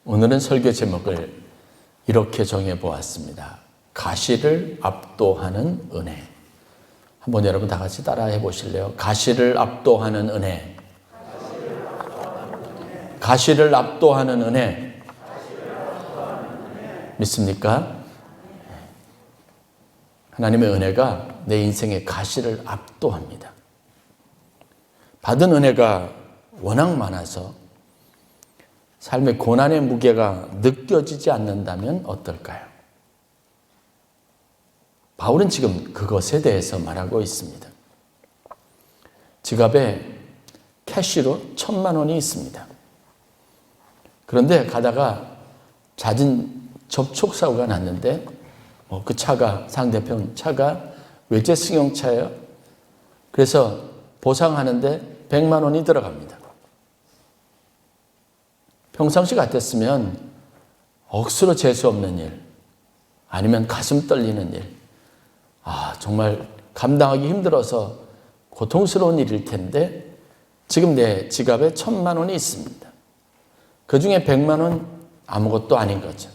오늘은 설교 제목을 이렇게 정해보았습니다. 가시를 압도하는 은혜. 한번 여러분 다 같이 따라해 보실래요? 가시를 압도하는 은혜. 가시를 압도하는 은혜. 믿습니까? 하나님의 은혜가 내 인생의 가시를 압도합니다. 받은 은혜가 워낙 많아서 삶의 고난의 무게가 느껴지지 않는다면 어떨까요? 바울은 지금 그것에 대해서 말하고 있습니다. 지갑에 캐시로 1,000만 원이 있습니다. 그런데 가다가 잦은 접촉사고가 났는데 그 차가, 상대편 차가 외제 승용차예요. 그래서 보상하는데 100만 원이 들어갑니다. 평상시 같았으면 억수로 재수 없는 일, 아니면 가슴 떨리는 일, 정말 감당하기 힘들어서 고통스러운 일일 텐데 지금 내 지갑에 1,000만 원이 있습니다. 그 중에 100만 원 아무것도 아닌 거죠.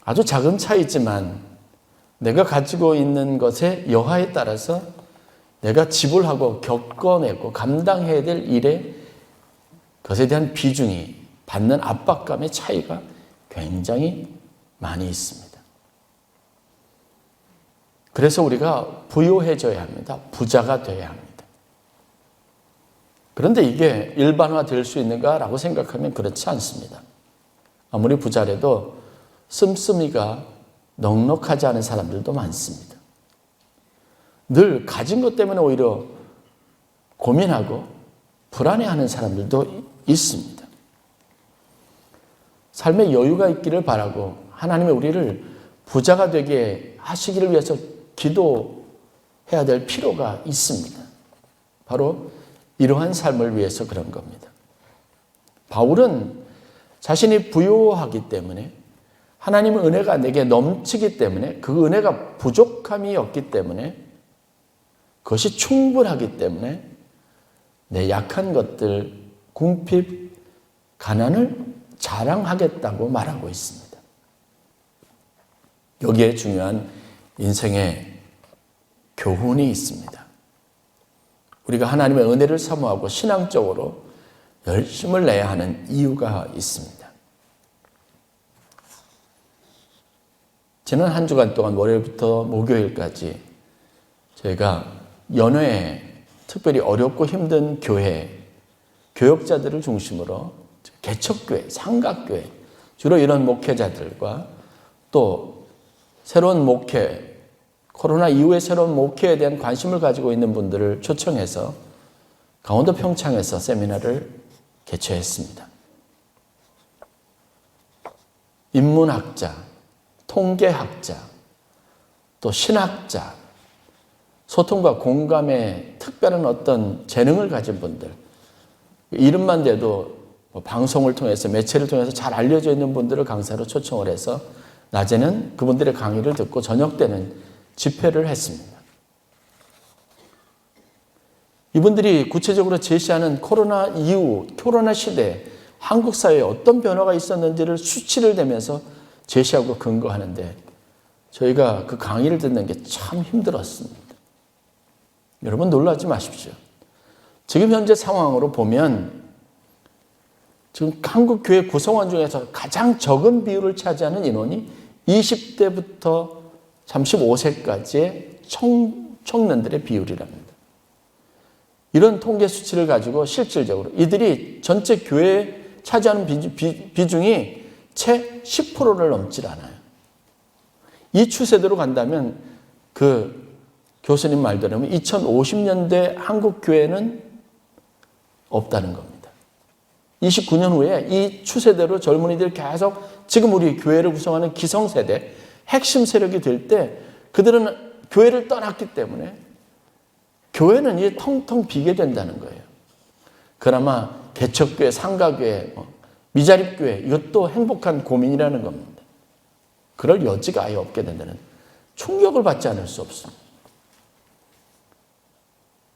아주 작은 차이지만 내가 가지고 있는 것의 여하에 따라서 내가 지불하고 겪어내고 감당해야 될 일에 그것에 대한 비중이, 받는 압박감의 차이가 굉장히 많이 있습니다. 그래서 우리가 부유해져야 합니다. 부자가 되어야 합니다. 그런데 이게 일반화될 수 있는가라고 생각하면 그렇지 않습니다. 아무리 부자라도 씀씀이가 넉넉하지 않은 사람들도 많습니다. 늘 가진 것 때문에 오히려 고민하고 불안해하는 사람들도 있습니다. 삶에 여유가 있기를 바라고 하나님의 우리를 부자가 되게 하시기를 위해서 기도해야 될 필요가 있습니다. 바로 이러한 삶을 위해서 그런 겁니다. 바울은 자신이 부유하기 때문에, 하나님의 은혜가 내게 넘치기 때문에, 그 은혜가 부족함이 없기 때문에, 그것이 충분하기 때문에 내 약한 것들, 궁핍, 가난을 자랑하겠다고 말하고 있습니다. 여기에 중요한 인생의 교훈이 있습니다. 우리가 하나님의 은혜를 사모하고 신앙적으로 열심을 내야 하는 이유가 있습니다. 지난 한 주간 동안 월요일부터 목요일까지 저희가 연회에 특별히 어렵고 힘든 교회, 교역자들을 중심으로 개척교회, 삼각교회, 주로 이런 목회자들과 또 새로운 목회, 코로나 이후에 새로운 목회에 대한 관심을 가지고 있는 분들을 초청해서 강원도 평창에서 세미나를 개최했습니다. 인문학자, 통계학자, 또 신학자, 소통과 공감에 특별한 어떤 재능을 가진 분들, 이름만 대도 방송을 통해서, 매체를 통해서 잘 알려져 있는 분들을 강사로 초청을 해서 낮에는 그분들의 강의를 듣고 저녁 때는 집회를 했습니다. 이분들이 구체적으로 제시하는 코로나 이후, 코로나 시대에 한국 사회에 어떤 변화가 있었는지를 수치를 대면서 제시하고 근거하는데 저희가 그 강의를 듣는 게 참 힘들었습니다. 여러분 놀라지 마십시오. 지금 현재 상황으로 보면 지금 한국 교회 구성원 중에서 가장 적은 비율을 차지하는 인원이 20대부터 35세까지의 청년들의 비율이랍니다. 이런 통계 수치를 가지고 실질적으로 이들이 전체 교회에 차지하는 비중이 채 10%를 넘질 않아요. 이 추세대로 간다면 그 교수님 말대로는 2050년대 한국 교회는 없다는 겁니다. 29년 후에 이 추세대로 젊은이들이 계속 지금 우리 교회를 구성하는 기성세대, 핵심 세력이 될 때 그들은 교회를 떠났기 때문에 교회는 이제 텅텅 비게 된다는 거예요. 그나마 개척교회, 상가교회, 미자립교회 이것도 행복한 고민이라는 겁니다. 그럴 여지가 아예 없게 된다는 충격을 받지 않을 수 없습니다.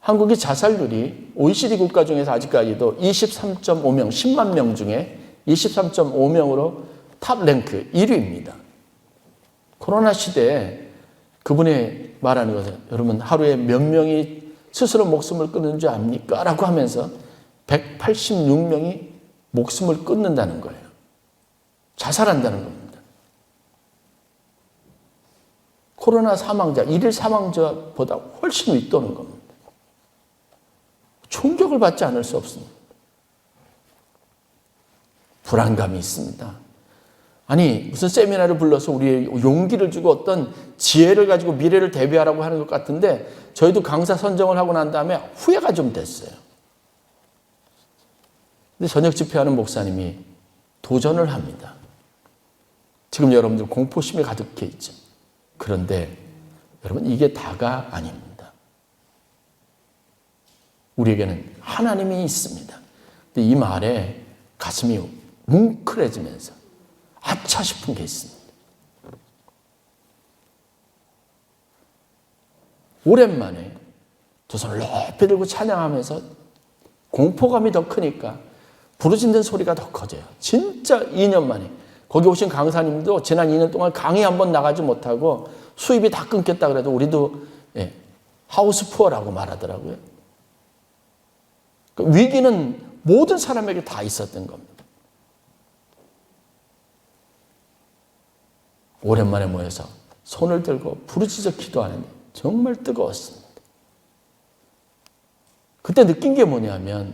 한국의 자살률이 OECD 국가 중에서 아직까지도 23.5명, 10만 명 중에 23.5명으로 탑 랭크 1위입니다. 코로나 시대에 그분이 말하는 것은 여러분 하루에 몇 명이 스스로 목숨을 끊는 줄 압니까? 라고 하면서 186명이 목숨을 끊는다는 거예요. 자살한다는 겁니다. 코로나 사망자, 일일 사망자보다 훨씬 윗도는 겁니다. 충격을 받지 않을 수 없습니다. 불안감이 있습니다. 아니 무슨 세미나를 불러서 우리의 용기를 주고 어떤 지혜를 가지고 미래를 대비하라고 하는 것 같은데 저희도 강사 선정을 하고 난 다음에 후회가 좀 됐어요. 근데 저녁 집회하는 목사님이 도전을 합니다. 지금 여러분들 공포심이 가득해 있죠. 그런데 여러분 이게 다가 아닙니다. 우리에게는 하나님이 있습니다. 근데 이 말에 가슴이 뭉클해지면서 아차 싶은 게 있습니다. 오랜만에 두 손을 높이 들고 찬양하면서 공포감이 더 크니까 부르짖는 소리가 더 커져요. 진짜 2년 만에. 거기 오신 강사님도 지난 2년 동안 강의 한 번 나가지 못하고 수입이 다 끊겼다 그래도 우리도 하우스 푸어라고 말하더라고요. 그 위기는 모든 사람에게 다 있었던 겁니다. 오랜만에 모여서 손을 들고 부르짖어 기도하는데 정말 뜨거웠습니다. 그때 느낀 게 뭐냐면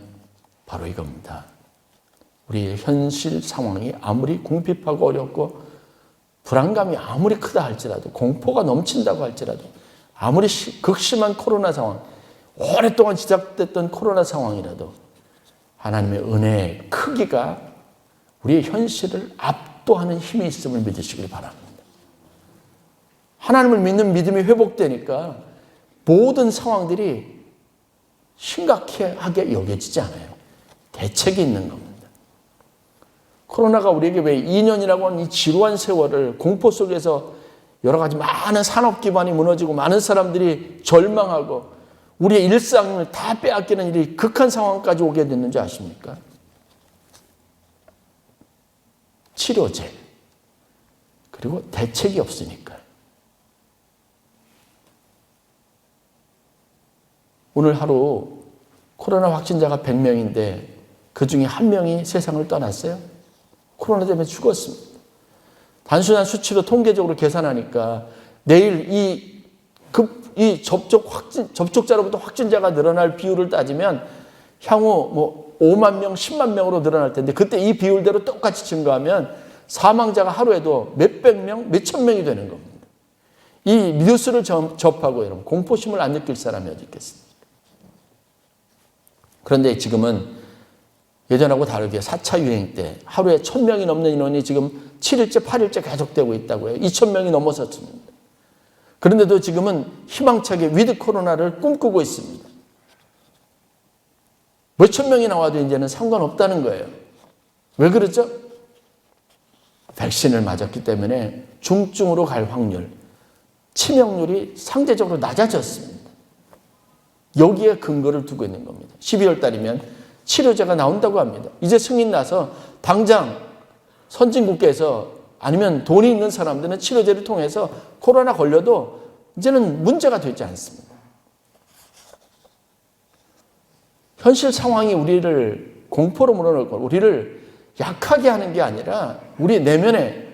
바로 이겁니다. 우리의 현실 상황이 아무리 궁핍하고 어렵고 불안감이 아무리 크다 할지라도 공포가 넘친다고 할지라도 아무리 극심한 코로나 상황, 오랫동안 지속됐던 코로나 상황이라도 하나님의 은혜의 크기가 우리의 현실을 압도하는 힘이 있음을 믿으시길 바랍니다. 하나님을 믿는 믿음이 회복되니까 모든 상황들이 심각하게 여겨지지 않아요. 대책이 있는 겁니다. 코로나가 우리에게 왜 2년이라고 하는 이 지루한 세월을 공포 속에서 여러 가지 많은 산업 기반이 무너지고 많은 사람들이 절망하고 우리의 일상을 다 빼앗기는 일이 극한 상황까지 오게 됐는지 아십니까? 치료제 그리고 대책이 없으니까요. 오늘 하루 코로나 확진자가 100명인데 그중에 1명이 세상을 떠났어요. 코로나 때문에 죽었습니다. 단순한 수치로 통계적으로 계산하니까 내일 이 접촉자로부터 확진자가 늘어날 비율을 따지면 향후 5만 명, 10만 명으로 늘어날 텐데 그때 이 비율대로 똑같이 증가하면 사망자가 하루에도 몇백 명, 몇천 명이 되는 겁니다. 이 뉴스를 접하고 여러분 공포심을 안 느낄 사람이 어디 있겠습니까? 그런데 지금은 예전하고 다르게 4차 유행 때 하루에 1,000명이 넘는 인원이 지금 7일째, 8일째 계속되고 있다고요. 2,000명이 넘어섰습니다. 그런데도 지금은 희망차게 위드 코로나를 꿈꾸고 있습니다. 몇천 명이 나와도 이제는 상관없다는 거예요. 왜 그렇죠? 백신을 맞았기 때문에 중증으로 갈 확률, 치명률이 상대적으로 낮아졌습니다. 여기에 근거를 두고 있는 겁니다. 12월 달이면 치료제가 나온다고 합니다. 이제 승인 나서 당장 선진국에서 아니면 돈이 있는 사람들은 치료제를 통해서 코로나 걸려도 이제는 문제가 되지 않습니다. 현실 상황이 우리를 공포로 몰아넣을 걸, 우리를 약하게 하는 게 아니라 우리 내면에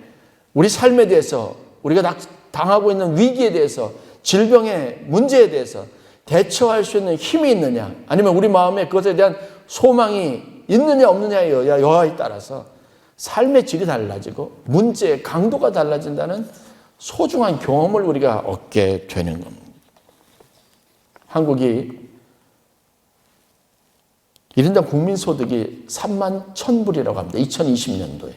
우리 삶에 대해서 우리가 당하고 있는 위기에 대해서 질병의 문제에 대해서 대처할 수 있는 힘이 있느냐 아니면 우리 마음에 그것에 대한 소망이 있느냐 없느냐의 여하에 따라서 삶의 질이 달라지고 문제의 강도가 달라진다는 소중한 경험을 우리가 얻게 되는 겁니다. 한국이 1인당 국민소득이 3만 1,000불이라고 합니다. 2020년도에.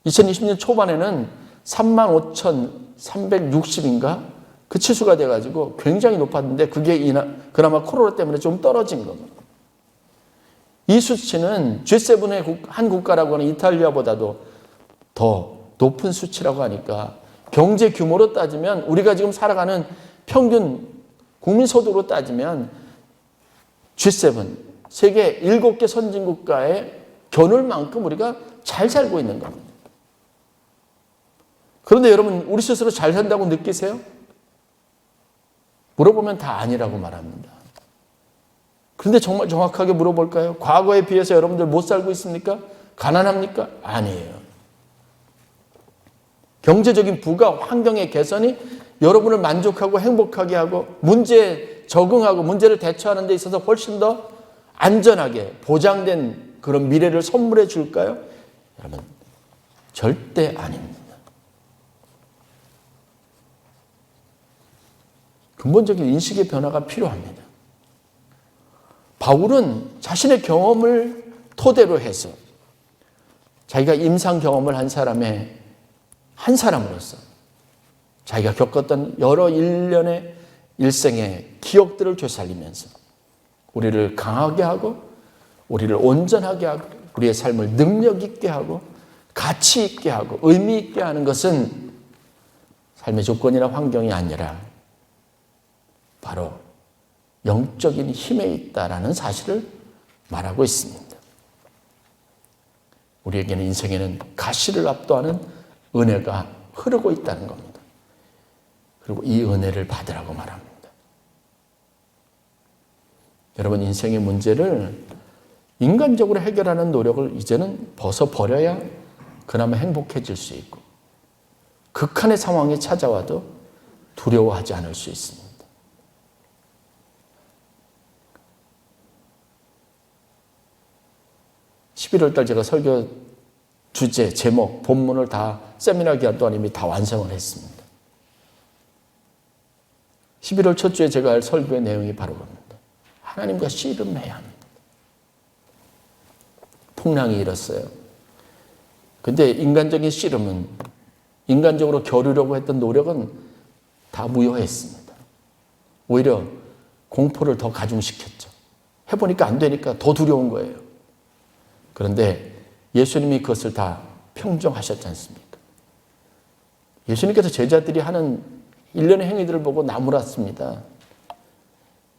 2020년 초반에는 3만 5,360인가? 그 치수가 돼가지고 굉장히 높았는데 그게 그나마 코로나 때문에 좀 떨어진 겁니다. 이 수치는 G7의 한 국가라고 하는 이탈리아보다도 더 높은 수치라고 하니까 경제 규모로 따지면 우리가 지금 살아가는 평균 국민소득으로 따지면 G7, 세계 7개 선진국가의 겨눌만큼 우리가 잘 살고 있는 겁니다. 그런데 여러분, 우리 스스로 잘 산다고 느끼세요? 물어보면 다 아니라고 말합니다. 그런데 정말 정확하게 물어볼까요? 과거에 비해서 여러분들 못 살고 있습니까? 가난합니까? 아니에요. 경제적인 부가, 환경의 개선이 여러분을 만족하고 행복하게 하고 문제에 적응하고 문제를 대처하는 데 있어서 훨씬 더 안전하게 보장된 그런 미래를 선물해 줄까요? 여러분, 절대 아닙니다. 근본적인 인식의 변화가 필요합니다. 바울은 자신의 경험을 토대로 해서 자기가 임상 경험을 한 사람으로서 자기가 겪었던 여러 일련의 일생의 기억들을 되살리면서 우리를 강하게 하고 우리를 온전하게 하고 우리의 삶을 능력 있게 하고 가치 있게 하고 의미 있게 하는 것은 삶의 조건이나 환경이 아니라 바로 영적인 힘에 있다라는 사실을 말하고 있습니다. 우리에게는 인생에는 가시를 압도하는 은혜가 흐르고 있다는 겁니다. 그리고 이 은혜를 받으라고 말합니다. 여러분, 인생의 문제를 인간적으로 해결하는 노력을 이제는 벗어버려야 그나마 행복해질 수 있고 극한의 상황이 찾아와도 두려워하지 않을 수 있습니다. 11월 달 제가 설교 주제, 제목, 본문을 다 세미나 기간 동안 이미 다 완성을 했습니다. 11월 첫 주에 제가 할 설교의 내용이 바로 그겁니다. 하나님과 씨름해야 합니다. 풍랑이 일었어요. 근데 인간적인 씨름은, 인간적으로 겨루려고 했던 노력은 다 무효했습니다. 오히려 공포를 더 가중시켰죠. 해보니까 안 되니까 더 두려운 거예요. 그런데 예수님이 그것을 다 평정하셨지 않습니까? 예수님께서 제자들이 하는 일련의 행위들을 보고 나무랐습니다.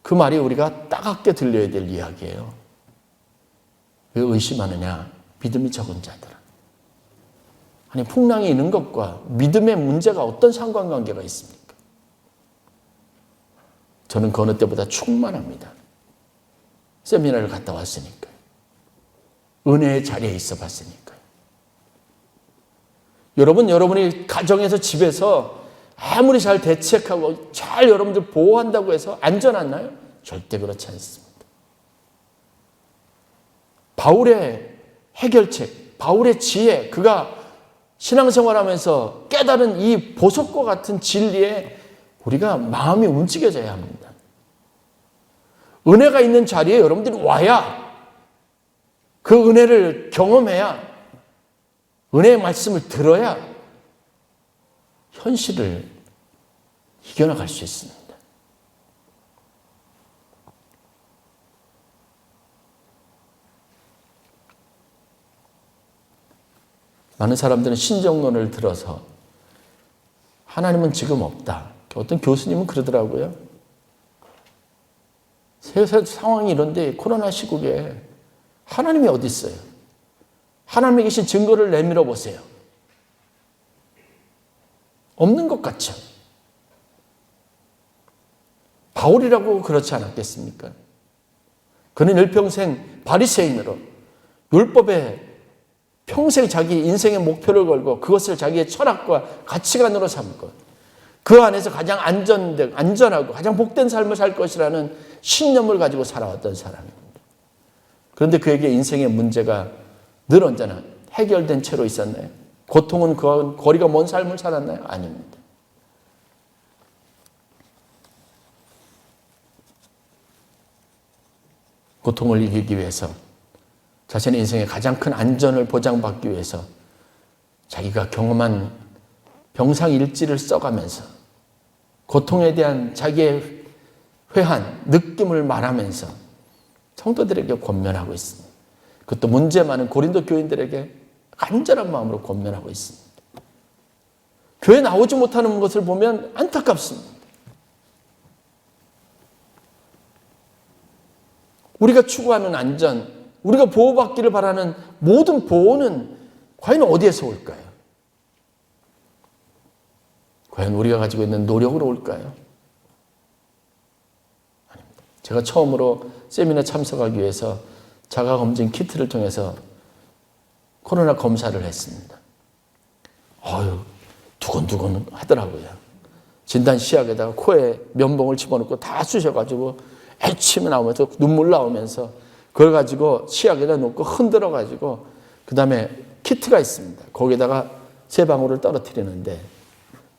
그 말이 우리가 따갑게 들려야 될 이야기예요. 왜 의심하느냐? 믿음이 적은 자들아. 아니, 풍랑이 있는 것과 믿음의 문제가 어떤 상관관계가 있습니까? 저는 그 어느 때보다 충만합니다. 세미나를 갔다 왔으니까요. 은혜의 자리에 있어 봤으니까요. 여러분이 가정에서 집에서 아무리 잘 대책하고 잘 여러분들 보호한다고 해서 안전하나요? 절대 그렇지 않습니다. 바울의 해결책, 바울의 지혜, 그가 신앙생활하면서 깨달은 이 보석과 같은 진리에 우리가 마음이 움직여져야 합니다. 은혜가 있는 자리에 여러분들이 와야 그 은혜를 경험해야 은혜의 말씀을 들어야 현실을 이겨나갈 수 있습니다. 많은 사람들은 신정론을 들어서 하나님은 지금 없다. 어떤 교수님은 그러더라고요. 세상 상황이 이런데 코로나 시국에 하나님이 어디 있어요? 하나님이 계신 증거를 내밀어 보세요. 없는 것 같죠? 바울이라고 그렇지 않았겠습니까? 그는 일평생 바리새인으로 율법에 평생 자기 인생의 목표를 걸고 그것을 자기의 철학과 가치관으로 삼고 그 안에서 가장 안전하고 가장 복된 삶을 살 것이라는 신념을 가지고 살아왔던 사람입니다. 그런데 그에게 인생의 문제가 늘 언제나 해결된 채로 있었나요? 고통은 그와 거리가 먼 삶을 살았나요? 아닙니다. 고통을 이기기 위해서 자신의 인생의 가장 큰 안전을 보장받기 위해서 자기가 경험한 병상일지를 써가면서 고통에 대한 자기의 회한, 느낌을 말하면서 성도들에게 권면하고 있습니다. 그것도 문제 많은 고린도 교인들에게 간절한 마음으로 권면하고 있습니다. 교회 나오지 못하는 것을 보면 안타깝습니다. 우리가 추구하는 안전, 우리가 보호받기를 바라는 모든 보호는 과연 어디에서 올까요? 과연 우리가 가지고 있는 노력으로 올까요? 아닙니다. 제가 처음으로 세미나 참석하기 위해서 자가검진 키트를 통해서 코로나 검사를 했습니다. 두근두근 하더라고요. 진단 시약에다가 코에 면봉을 집어넣고 다 쑤셔가지고 애침이 나오면서 눈물 나오면서 그걸 가지고 시약에다 놓고 흔들어가지고 그 다음에 키트가 있습니다. 거기다가 세 방울을 떨어뜨리는데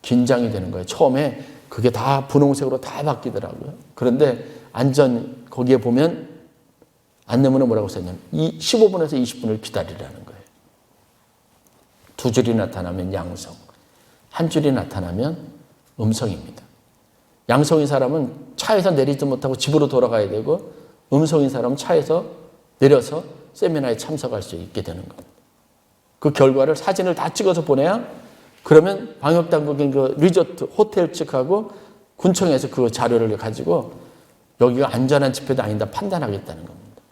긴장이 되는 거예요. 처음에 그게 다 분홍색으로 다 바뀌더라고요. 그런데 거기에 보면 안내문에 뭐라고 써있냐면 15분에서 20분을 기다리라는 거예요. 두 줄이 나타나면 양성, 한 줄이 나타나면 음성입니다. 양성인 사람은 차에서 내리지 못하고 집으로 돌아가야 되고 음성인 사람은 차에서 내려서 세미나에 참석할 수 있게 되는 겁니다. 그 결과를 사진을 다 찍어서 보내야 그러면 방역당국인 그 리조트 호텔 측하고 군청에서 그 자료를 가지고 여기가 안전한 집회도 아니다 판단하겠다는 겁니다.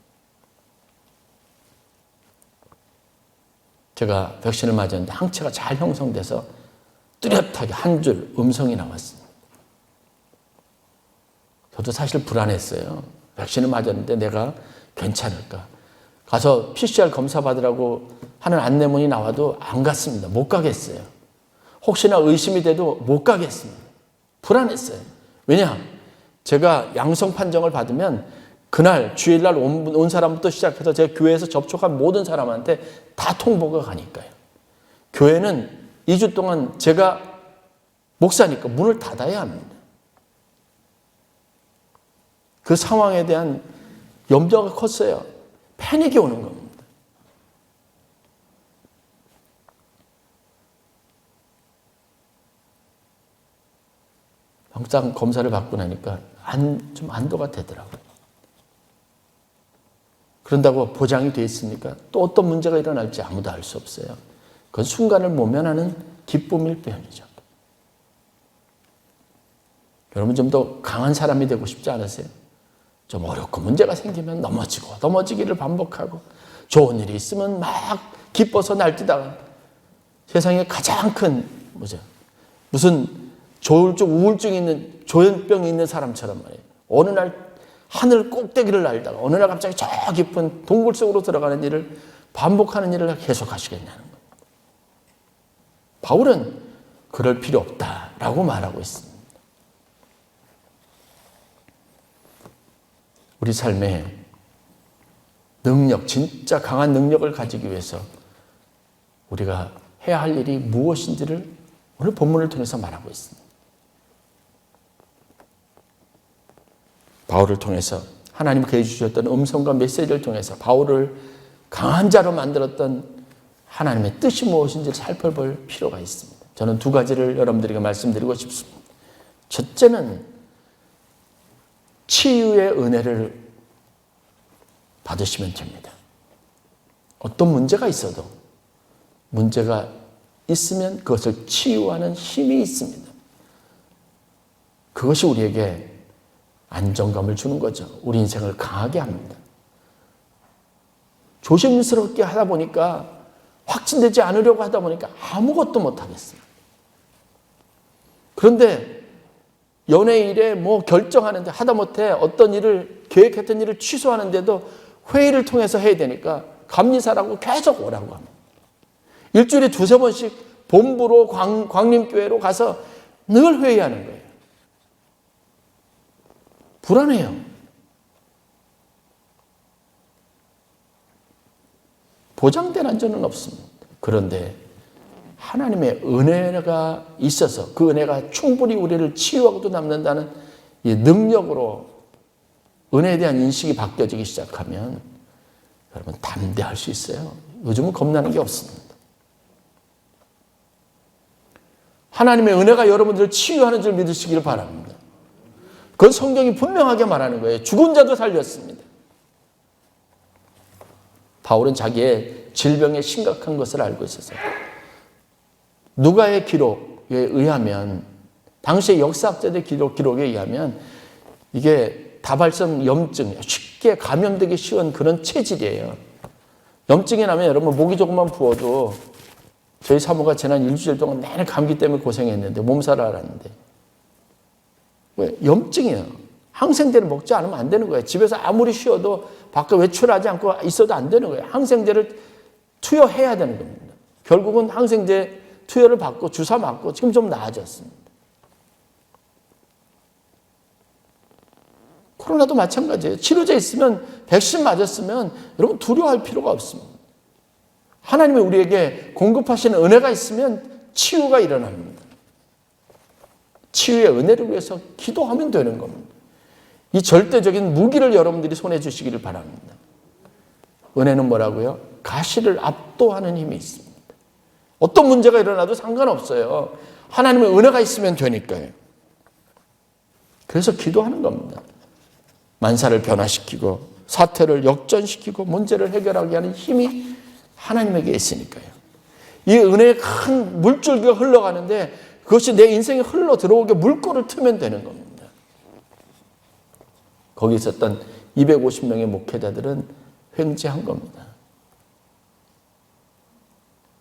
제가 백신을 맞았는데 항체가 잘 형성돼서 뚜렷하게 한 줄 음성이 나왔습니다. 저도 사실 불안했어요. 백신을 맞았는데 내가 괜찮을까? 가서 PCR 검사 받으라고 하는 안내문이 나와도 안 갔습니다. 못 가겠어요. 혹시나 의심이 돼도 못 가겠습니다. 불안했어요. 왜냐? 제가 양성 판정을 받으면 그날 주일날 온 사람부터 시작해서 제가 교회에서 접촉한 모든 사람한테 다 통보가 가니까요. 교회는 2주 동안 제가 목사니까 문을 닫아야 합니다. 그 상황에 대한 염려가 컸어요. 패닉이 오는 겁니다. 영장 검사를 받고 나니까 좀 안도가 되더라고요. 그런다고 보장이 돼 있으니까 또 어떤 문제가 일어날지 아무도 알 수 없어요. 그건 순간을 모면하는 기쁨일 뿐이죠. 여러분 좀 더 강한 사람이 되고 싶지 않으세요? 좀 어렵고 문제가 생기면 넘어지기를 반복하고 좋은 일이 있으면 막 기뻐서 날뛰다가 세상에 가장 큰 무슨 우울증이 있는 조현병이 있는 사람처럼 말이에요. 어느 날 하늘 꼭대기를 날다가 어느 날 갑자기 저 깊은 동굴 속으로 들어가는 일을 반복하는 일을 계속 하시겠냐는 거예요. 바울은 그럴 필요 없다라고 말하고 있습니다. 우리 삶에 능력, 진짜 강한 능력을 가지기 위해서 우리가 해야 할 일이 무엇인지를 오늘 본문을 통해서 말하고 있습니다. 바울을 통해서 하나님께서 주셨던 음성과 메시지를 통해서 바울을 강한 자로 만들었던 하나님의 뜻이 무엇인지를 살펴볼 필요가 있습니다. 저는 두 가지를 여러분들에게 말씀드리고 싶습니다. 첫째는 치유의 은혜를 받으시면 됩니다. 어떤 문제가 있어도 문제가 있으면 그것을 치유하는 힘이 있습니다. 그것이 우리에게 안정감을 주는 거죠. 우리 인생을 강하게 합니다. 조심스럽게 하다 보니까 확진되지 않으려고 하다 보니까 아무것도 못하겠습니다. 그런데 연예일에 결정하는데 하다못해 어떤 일을 계획했던 일을 취소하는데도 회의를 통해서 해야 되니까 감리사라고 계속 오라고 합니다. 일주일에 두세 번씩 본부로 광림교회로 가서 늘 회의하는 거예요. 불안해요. 보장된 안전은 없습니다. 그런데 하나님의 은혜가 있어서 그 은혜가 충분히 우리를 치유하고도 남는다는 이 능력으로 은혜에 대한 인식이 바뀌어지기 시작하면 여러분 담대할 수 있어요. 요즘은 겁나는 게 없습니다. 하나님의 은혜가 여러분들을 치유하는 줄 믿으시기를 바랍니다. 그건 성경이 분명하게 말하는 거예요. 죽은 자도 살렸습니다. 바울은 자기의 질병의 심각한 것을 알고 있어서 누가의 기록에 의하면 당시의 역사학자들의 기록에 의하면 이게 다발성 염증, 쉽게 감염되기 쉬운 그런 체질이에요. 염증이 나면 여러분 목이 조금만 부어도 저희 사모가 지난 일주일 동안 내내 감기 때문에 고생했는데 몸살을 앓았는데 왜? 염증이에요. 항생제를 먹지 않으면 안 되는 거예요. 집에서 아무리 쉬어도 밖에 외출하지 않고 있어도 안 되는 거예요. 항생제를 투여해야 되는 겁니다. 결국은 항생제 투여를 받고 주사 맞고 지금 좀 나아졌습니다. 코로나도 마찬가지예요. 치료제 있으면 백신 맞았으면 여러분 두려워할 필요가 없습니다. 하나님이 우리에게 공급하시는 은혜가 있으면 치유가 일어납니다. 치유의 은혜를 위해서 기도하면 되는 겁니다. 이 절대적인 무기를 여러분들이 손에 주시기를 바랍니다. 은혜는 뭐라고요? 가시를 압도하는 힘이 있습니다. 어떤 문제가 일어나도 상관없어요. 하나님의 은혜가 있으면 되니까요. 그래서 기도하는 겁니다. 만사를 변화시키고 사태를 역전시키고 문제를 해결하게 하는 힘이 하나님에게 있으니까요. 이 은혜의 큰 물줄기가 흘러가는데 그것이 내 인생에 흘러 들어오게 물꼬를 트면 되는 겁니다. 거기 있었던 250명의 목회자들은 횡재한 겁니다.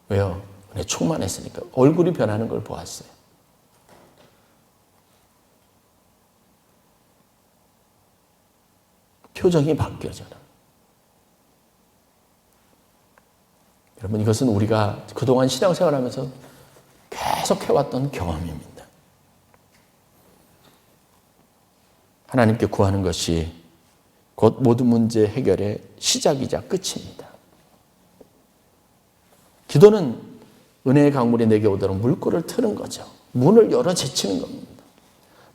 왜요? 은혜 충만했으니까. 얼굴이 변하는 걸 보았어요. 표정이 바뀌어져요. 여러분, 이것은 우리가 그동안 신앙생활하면서 계속 해왔던 경험입니다. 하나님께 구하는 것이 곧 모든 문제 해결의 시작이자 끝입니다. 기도는 은혜의 강물이 내게 오도록 물꼬를 트는 거죠. 문을 열어 제치는 겁니다.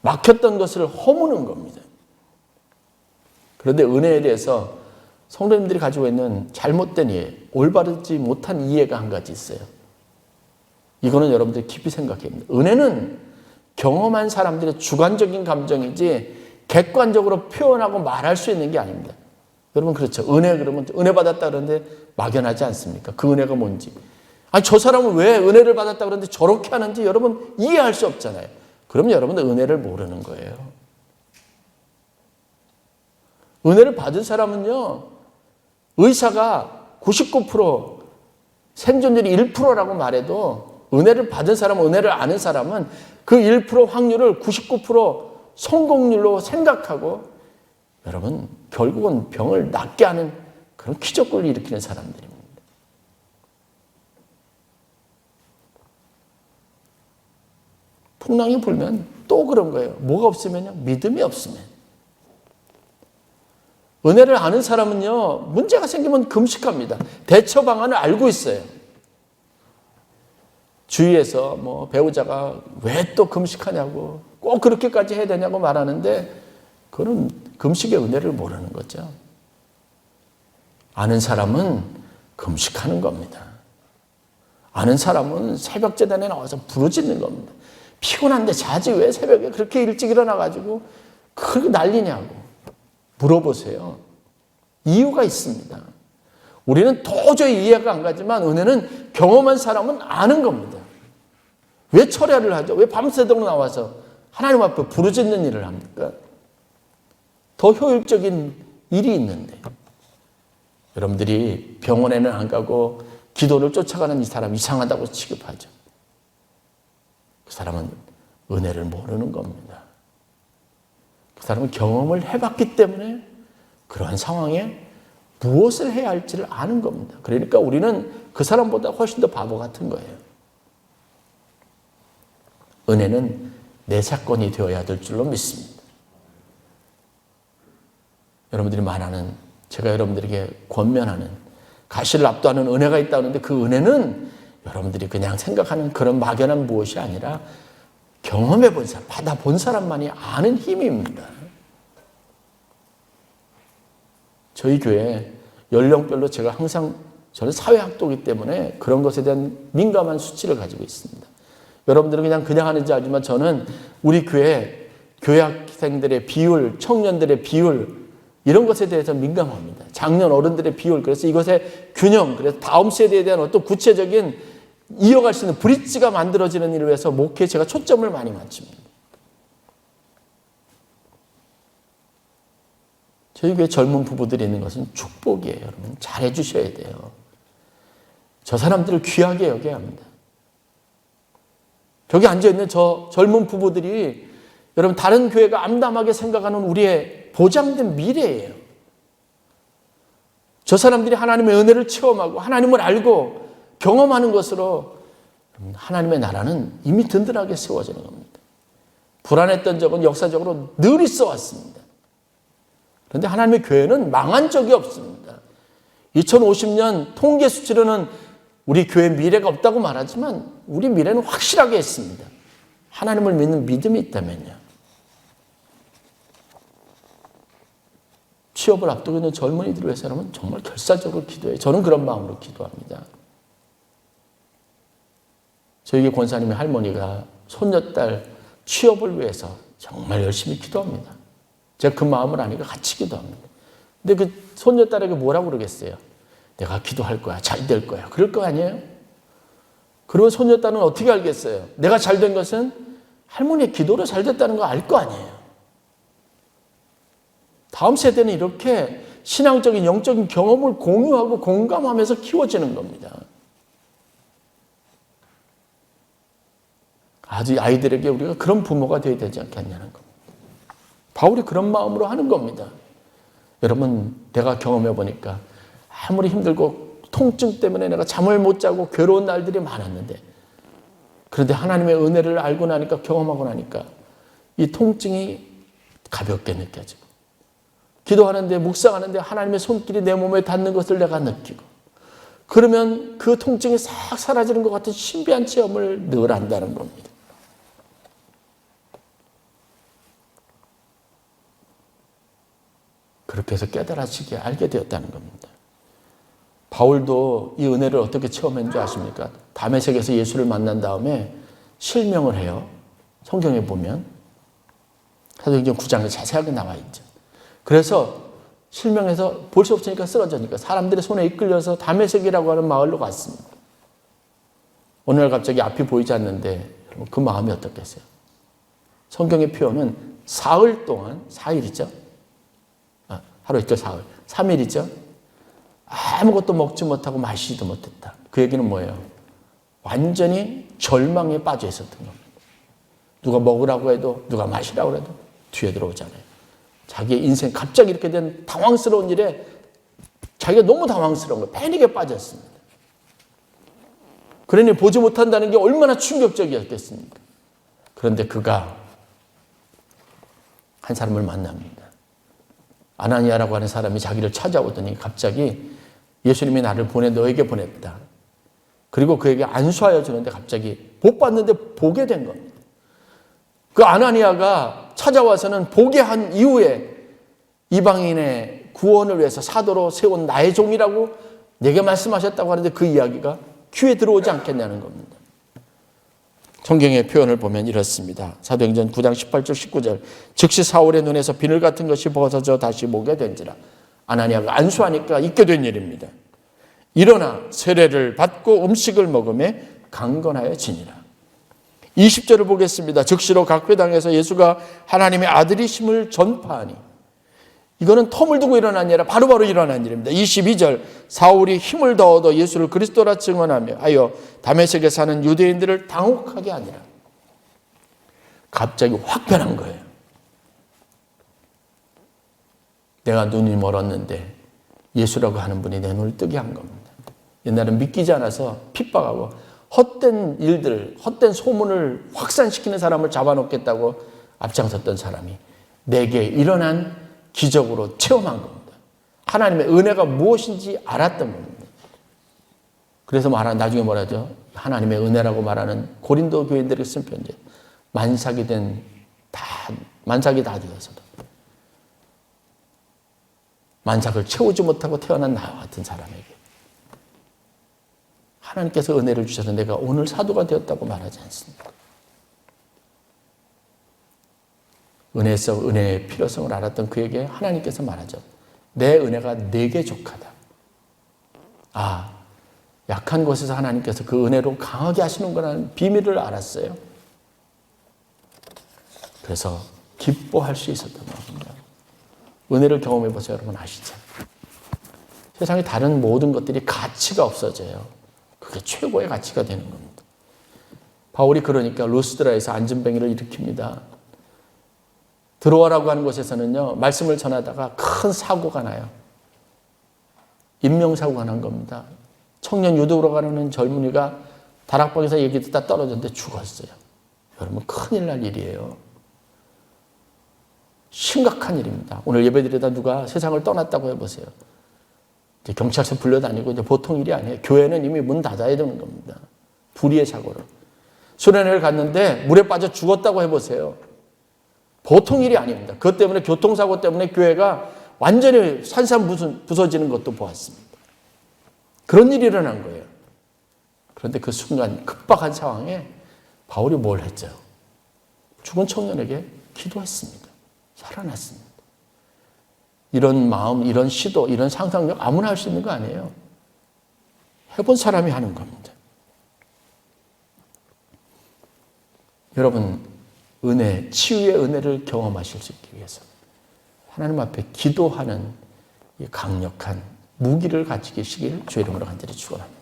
막혔던 것을 허무는 겁니다. 그런데 은혜에 대해서 성도님들이 가지고 있는 잘못된 이해, 올바르지 못한 이해가 한 가지 있어요. 이거는 여러분들이 깊이 생각해야 합니다. 은혜는 경험한 사람들의 주관적인 감정이지 객관적으로 표현하고 말할 수 있는 게 아닙니다. 여러분 그렇죠. 은혜 그러면 은혜 받았다 그러는데 막연하지 않습니까? 그 은혜가 뭔지. 아니 저 사람은 왜 은혜를 받았다 그러는데 저렇게 하는지 여러분 이해할 수 없잖아요. 그럼 여러분들 은혜를 모르는 거예요. 은혜를 받은 사람은요. 의사가 99% 생존율이 1%라고 말해도 은혜를 받은 사람, 은혜를 아는 사람은 그 1% 확률을 99% 성공률로 생각하고 여러분 결국은 병을 낫게 하는 그런 기적을 일으키는 사람들입니다. 풍랑이 불면 또 그런 거예요. 뭐가 없으면요? 믿음이 없으면. 은혜를 아는 사람은요, 문제가 생기면 금식합니다. 대처 방안을 알고 있어요. 주위에서 뭐 배우자가 왜 또 금식하냐고, 꼭 그렇게까지 해야 되냐고 말하는데, 그건 금식의 은혜를 모르는 거죠. 아는 사람은 금식하는 겁니다. 아는 사람은 새벽 제단에 나와서 부르짖는 겁니다. 피곤한데 자지 왜 새벽에 그렇게 일찍 일어나가지고 그렇게 난리냐고. 물어보세요. 이유가 있습니다. 우리는 도저히 이해가 안 가지만 은혜는 경험한 사람은 아는 겁니다. 왜 철야를 하죠? 왜 밤새도록 나와서 하나님 앞에 부르짖는 일을 합니까? 더 효율적인 일이 있는데 여러분들이 병원에는 안 가고 기도를 쫓아가는 이 사람 이상하다고 취급하죠. 그 사람은 은혜를 모르는 겁니다. 그 사람은 경험을 해봤기 때문에 그러한 상황에 무엇을 해야 할지를 아는 겁니다. 그러니까 우리는 그 사람보다 훨씬 더 바보 같은 거예요. 은혜는 내 사건이 되어야 될 줄로 믿습니다. 여러분들이 말하는, 제가 여러분들에게 권면하는 가시를 압도하는 은혜가 있다는데 그 은혜는 여러분들이 그냥 생각하는 그런 막연한 무엇이 아니라 경험해 본 사람, 받아본 사람만이 아는 힘입니다. 저희 교회 연령별로 제가 항상, 저는 사회학도이기 때문에 그런 것에 대한 민감한 수치를 가지고 있습니다. 여러분들은 그냥 하는지 알지만 저는 우리 교회 학생들의 비율, 청년들의 비율 이런 것에 대해서 민감합니다. 장년 어른들의 비율, 그래서 이것의 균형, 그래서 다음 세대에 대한 어떤 구체적인 이어갈 수 있는 브릿지가 만들어지는 일을 위해서 목회에 제가 초점을 많이 맞춥니다. 저희 교회 젊은 부부들이 있는 것은 축복이에요. 여러분 잘해 주셔야 돼요. 저 사람들을 귀하게 여겨야 합니다. 저기 앉아있는 저 젊은 부부들이 여러분 다른 교회가 암담하게 생각하는 우리의 보장된 미래예요. 저 사람들이 하나님의 은혜를 체험하고 하나님을 알고 경험하는 것으로 하나님의 나라는 이미 든든하게 세워지는 겁니다. 불안했던 적은 역사적으로 늘 있어 왔습니다. 그런데 하나님의 교회는 망한 적이 없습니다. 2050년 통계 수치로는 우리 교회 미래가 없다고 말하지만 우리 미래는 확실하게 있습니다. 하나님을 믿는 믿음이 있다면요. 취업을 앞두고 있는 젊은이들을 위해서는 정말 결사적으로 기도해요. 저는 그런 마음으로 기도합니다. 저희 권사님의 할머니가 손녀딸 취업을 위해서 정말 열심히 기도합니다. 제가 그 마음을 아니까 같이 기도합니다. 근데 그 손녀딸에게 뭐라고 그러겠어요? 내가 기도할 거야. 잘 될 거야. 그럴 거 아니에요? 그러면 손녀딸은 어떻게 알겠어요? 내가 잘 된 것은 할머니의 기도로 잘 됐다는 거 알 거 아니에요? 다음 세대는 이렇게 신앙적인 영적인 경험을 공유하고 공감하면서 키워지는 겁니다. 아주 아이들에게 우리가 그런 부모가 되어야 되지 않겠냐는 겁니다. 바울이 그런 마음으로 하는 겁니다. 여러분, 내가 경험해 보니까 아무리 힘들고 통증 때문에 내가 잠을 못 자고 괴로운 날들이 많았는데, 그런데 하나님의 은혜를 알고 나니까, 경험하고 나니까 이 통증이 가볍게 느껴지고, 기도하는데 묵상하는데 하나님의 손길이 내 몸에 닿는 것을 내가 느끼고, 그러면 그 통증이 싹 사라지는 것 같은 신비한 체험을 늘 한다는 겁니다. 그렇게 해서 깨달아지게 알게 되었다는 겁니다. 바울도 이 은혜를 어떻게 체험했는지 아십니까? 다메섹에서 예수를 만난 다음에 실명을 해요. 성경에 보면 사도행전 9장에 자세하게 나와 있죠. 그래서 실명해서 볼 수 없으니까 쓰러지니까 사람들의 손에 이끌려서 다메섹이라고 하는 마을로 갔습니다. 어느 날 갑자기 앞이 보이지 않는데 그 마음이 어떻겠어요? 성경의 표현은 사흘 동안, 4일이죠. 하루 이틀 사흘, 3일이죠. 아무것도 먹지 못하고 마시지도 못했다. 그 얘기는 뭐예요? 완전히 절망에 빠져 있었던 겁니다. 누가 먹으라고 해도, 누가 마시라고 해도 뒤에 들어오잖아요. 자기의 인생 갑자기 이렇게 된 당황스러운 일에 자기가 너무 당황스러운 거예요. 패닉에 빠졌습니다. 그러니 보지 못한다는 게 얼마나 충격적이었겠습니까? 그런데 그가 한 사람을 만납니다. 아나니아라고 하는 사람이 자기를 찾아오더니 갑자기 예수님이 나를 너에게 보냈다. 그리고 그에게 안수하여 주는데 갑자기 복 받는데 보게 된 겁니다. 그 아나니아가 찾아와서는 보게 한 이후에 이방인의 구원을 위해서 사도로 세운 나의 종이라고 내게 말씀하셨다고 하는데 그 이야기가 귀에 들어오지 않겠냐는 겁니다. 성경의 표현을 보면 이렇습니다. 사도행전 9장 18절 19절 즉시 사울의 눈에서 비늘 같은 것이 벗어져 다시 보게 된지라. 아나니아가 안수하니까 있게 된 일입니다. 일어나 세례를 받고 음식을 먹음에 강건하여 지니라. 20절을 보겠습니다. 즉시로 각 회당에서 예수가 하나님의 아들이심을 전파하니. 이거는 텀을 두고 일어난 일 아니라 바로바로 일어난 일입니다. 22절 사울이 힘을 더 얻어 예수를 그리스도라 증언하며 하여 다메섹에 사는 유대인들을 당혹하게 하니라. 갑자기 확 변한 거예요. 내가 눈이 멀었는데 예수라고 하는 분이 내 눈을 뜨게 한 겁니다. 옛날엔 믿기지 않아서 핍박하고 헛된 일들, 헛된 소문을 확산시키는 사람을 잡아놓겠다고 앞장섰던 사람이 내게 일어난 기적으로 체험한 겁니다. 하나님의 은혜가 무엇인지 알았던 겁니다. 그래서 나중에 뭐라 하죠? 하나님의 은혜라고 말하는 고린도 교인들에게 쓴 편지. 만삭이 다 되어서도 만삭을 채우지 못하고 태어난 나와 같은 사람에게 하나님께서 은혜를 주셔서 내가 오늘 사도가 되었다고 말하지 않습니까? 은혜의 필요성을 알았던 그에게 하나님께서 말하죠. 내 은혜가 네게 족하다. 약한 곳에서 하나님께서 그 은혜로 강하게 하시는구나 비밀을 알았어요. 그래서 기뻐할 수 있었던 겁니다. 은혜를 경험해 보세요. 여러분 아시죠? 세상의 다른 모든 것들이 가치가 없어져요. 그게 최고의 가치가 되는 겁니다. 바울이 그러니까 루스드라에서 안전뱅이를 일으킵니다. 들어와라고 하는 곳에서는요, 말씀을 전하다가 큰 사고가 나요. 인명사고가 난 겁니다. 청년 유도로 가는 젊은이가 다락방에서 얘기 듣다 떨어졌는데 죽었어요. 여러분 큰일 날 일이에요. 심각한 일입니다. 오늘 예배드리다 누가 세상을 떠났다고 해보세요. 이제 경찰서 불려다니고 이제 보통 일이 아니에요. 교회는 이미 문 닫아야 되는 겁니다. 불의의 사고로. 수련회를 갔는데 물에 빠져 죽었다고 해보세요. 보통 일이 아닙니다. 그것 때문에 교통사고 때문에 교회가 완전히 부서지는 것도 보았습니다. 그런 일이 일어난 거예요. 그런데 그 순간 급박한 상황에 바울이 뭘 했죠? 죽은 청년에게 기도했습니다. 살아났습니다. 이런 마음, 이런 시도, 이런 상상력 아무나 할 수 있는 거 아니에요. 해본 사람이 하는 겁니다. 여러분, 은혜, 치유의 은혜를 경험하실 수 있기 위해서 하나님 앞에 기도하는 이 강력한 무기를 가지게 시길 주의 이름으로 간절히 축원합니다.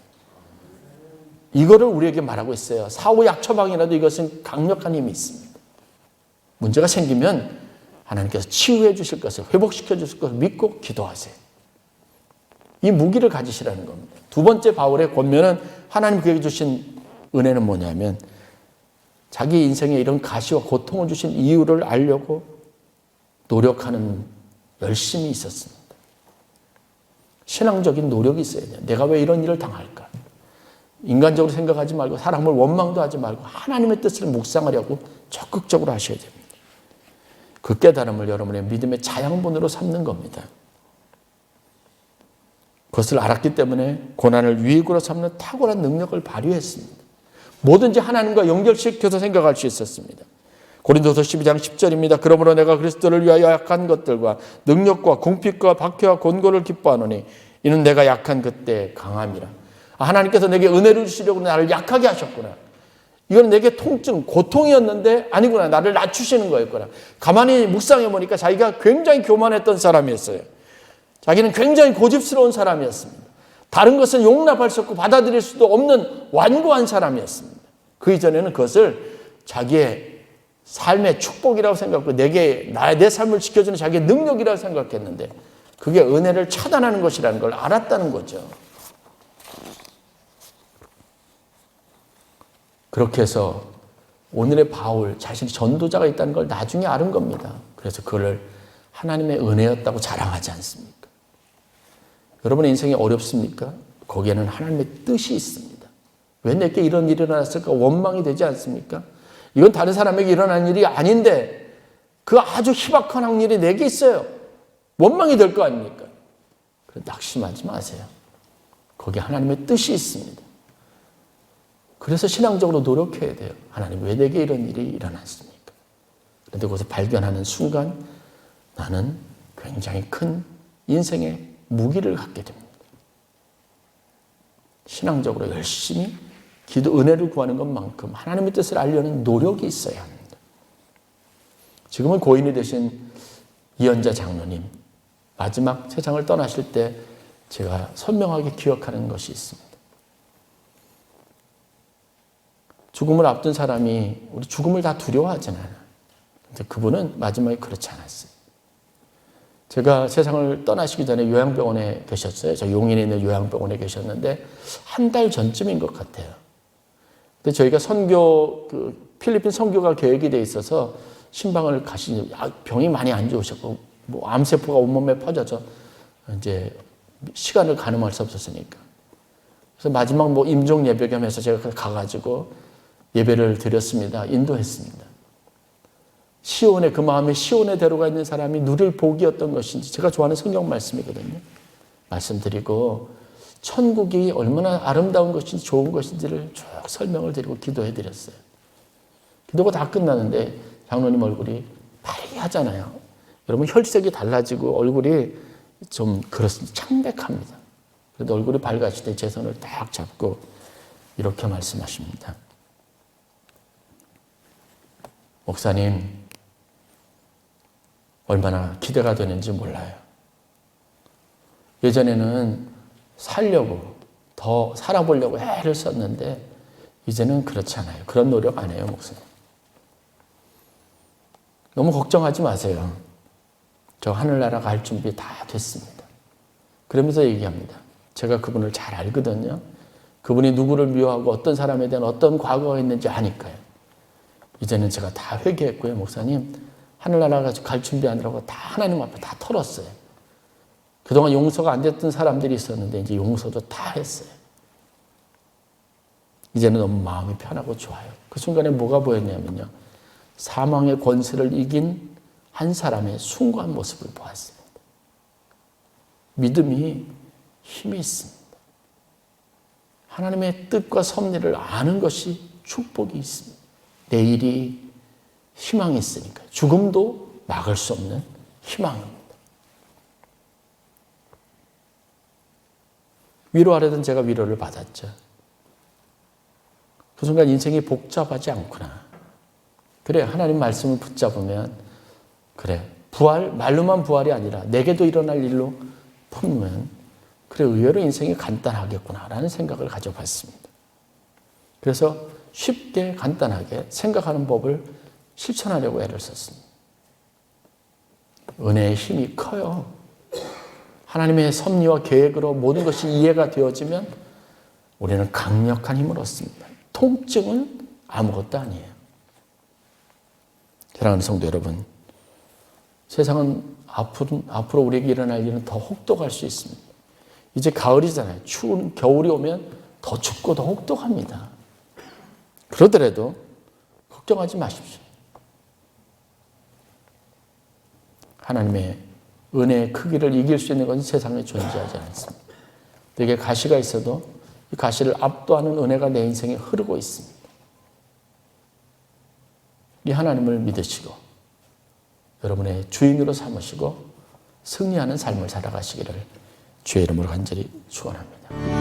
이거를 우리에게 말하고 있어요. 사후 약처방이라도 이것은 강력한 힘이 있습니다. 문제가 생기면 하나님께서 치유해 주실 것을, 회복시켜 주실 것을 믿고 기도하세요. 이 무기를 가지시라는 겁니다. 두 번째 바울의 권면은 하나님 그에게 주신 은혜는 뭐냐면 자기 인생에 이런 가시와 고통을 주신 이유를 알려고 노력하는 열심이 있었습니다. 신앙적인 노력이 있어야 돼요. 내가 왜 이런 일을 당할까? 인간적으로 생각하지 말고 사람을 원망도 하지 말고 하나님의 뜻을 묵상하려고 적극적으로 하셔야 됩니다. 그 깨달음을 여러분의 믿음의 자양분으로 삼는 겁니다. 그것을 알았기 때문에 고난을 유익으로 삼는 탁월한 능력을 발휘했습니다. 뭐든지 하나님과 연결시켜서 생각할 수 있었습니다. 고린도서 12장 10절입니다. 그러므로 내가 그리스도를 위하여 약한 것들과 능력과 궁핍과 박해와 곤고를 기뻐하노니 이는 내가 약한 그때 강함이라. 하나님께서 내게 은혜를 주시려고 나를 약하게 하셨구나. 이건 내게 통증, 고통이었는데 아니구나. 나를 낮추시는 거였구나. 가만히 묵상해 보니까 자기가 굉장히 교만했던 사람이었어요. 자기는 굉장히 고집스러운 사람이었습니다. 다른 것은 용납할 수 없고 받아들일 수도 없는 완고한 사람이었습니다. 그 이전에는 그것을 자기의 삶의 축복이라고 생각하고 내 삶을 지켜주는 자기의 능력이라고 생각했는데 그게 은혜를 차단하는 것이라는 걸 알았다는 거죠. 그렇게 해서 오늘의 바울 자신이 전도자가 있다는 걸 나중에 알은 겁니다. 그래서 그걸 하나님의 은혜였다고 자랑하지 않습니까? 여러분의 인생이 어렵습니까? 거기에는 하나님의 뜻이 있습니다. 왜 내게 이런 일이 일어났을까? 원망이 되지 않습니까? 이건 다른 사람에게 일어난 일이 아닌데 그 아주 희박한 확률이 내게 있어요. 원망이 될 거 아닙니까? 낙심하지 마세요. 거기에 하나님의 뜻이 있습니다. 그래서 신앙적으로 노력해야 돼요. 하나님 왜 내게 이런 일이 일어났습니까? 그런데 그것을 발견하는 순간 나는 굉장히 큰 인생의 무기를 갖게 됩니다. 신앙적으로 열심히 기도 은혜를 구하는 것만큼 하나님의 뜻을 알려는 노력이 있어야 합니다. 지금은 고인이 되신 이연자 장로님 마지막 세상을 떠나실 때 제가 선명하게 기억하는 것이 있습니다. 죽음을 앞둔 사람이 우리 죽음을 다 두려워하잖아요. 근데 그분은 마지막에 그렇지 않았어요. 제가 세상을 떠나시기 전에 요양병원에 계셨어요. 저 용인에 있는 요양병원에 계셨는데 한 달 전쯤인 것 같아요. 근데 저희가 필리핀 선교가 계획이 돼 있어서 신방을 가시니 병이 많이 안 좋으셨고 뭐 암세포가 온몸에 퍼져서 이제 시간을 가늠할 수 없었으니까. 그래서 마지막 임종 예배 겸해서 제가 가가지고 예배를 드렸습니다. 인도했습니다. 시온에 그 마음에 시온에 데려가 있는 사람이 누릴 복이 어떤 것인지 제가 좋아하는 성경 말씀이거든요. 말씀드리고 천국이 얼마나 아름다운 것인지 좋은 것인지를 쭉 설명을 드리고 기도해 드렸어요. 기도가 다 끝나는데 장로님 얼굴이 파리하잖아요. 여러분 혈색이 달라지고 얼굴이 좀 그렇습니다. 창백합니다. 그런데 얼굴이 밝아질 때 제 손을 딱 잡고 이렇게 말씀하십니다. 목사님, 얼마나 기대가 되는지 몰라요. 예전에는 살려고, 더 살아보려고 애를 썼는데 이제는 그렇지 않아요. 그런 노력 안 해요, 목사님. 너무 걱정하지 마세요. 저 하늘나라 갈 준비 다 됐습니다. 그러면서 얘기합니다. 제가 그분을 잘 알거든요. 그분이 누구를 미워하고 어떤 사람에 대한 어떤 과거가 있는지 아니까요. 이제는 제가 다 회개했고요, 목사님. 하늘나라 갈 준비하느라고 다 하나님 앞에 다 털었어요. 그동안 용서가 안 됐던 사람들이 있었는데 이제 용서도 다 했어요. 이제는 너무 마음이 편하고 좋아요. 그 순간에 뭐가 보였냐면요. 사망의 권세를 이긴 한 사람의 숭고한 모습을 보았습니다. 믿음이 힘이 있습니다. 하나님의 뜻과 섭리를 아는 것이 축복이 있습니다. 내일이 희망이 있으니까 죽음도 막을 수 없는 희망입니다. 위로하려던 제가 위로를 받았죠. 그 순간 인생이 복잡하지 않구나. 그래, 하나님 말씀을 붙잡으면 그래, 부활, 말로만 부활이 아니라 내게도 일어날 일로 품으면 그래, 의외로 인생이 간단하겠구나라는 생각을 가져봤습니다. 그래서 쉽게 간단하게 생각하는 법을 실천하려고 애를 썼습니다. 은혜의 힘이 커요. 하나님의 섭리와 계획으로 모든 것이 이해가 되어지면 우리는 강력한 힘을 얻습니다. 통증은 아무것도 아니에요. 사랑하는 성도 여러분, 세상은 앞으로 우리에게 일어날 일은 더 혹독할 수 있습니다. 이제 가을이잖아요. 추운 겨울이 오면 더 춥고 더 혹독합니다. 그러더라도 걱정하지 마십시오. 하나님의 은혜의 크기를 이길 수 있는 것은 세상에 존재하지 않습니다. 내게 가시가 있어도 이 가시를 압도하는 은혜가 내 인생에 흐르고 있습니다. 이 하나님을 믿으시고 여러분의 주인으로 삼으시고 승리하는 삶을 살아가시기를 주의 이름으로 간절히 축원합니다.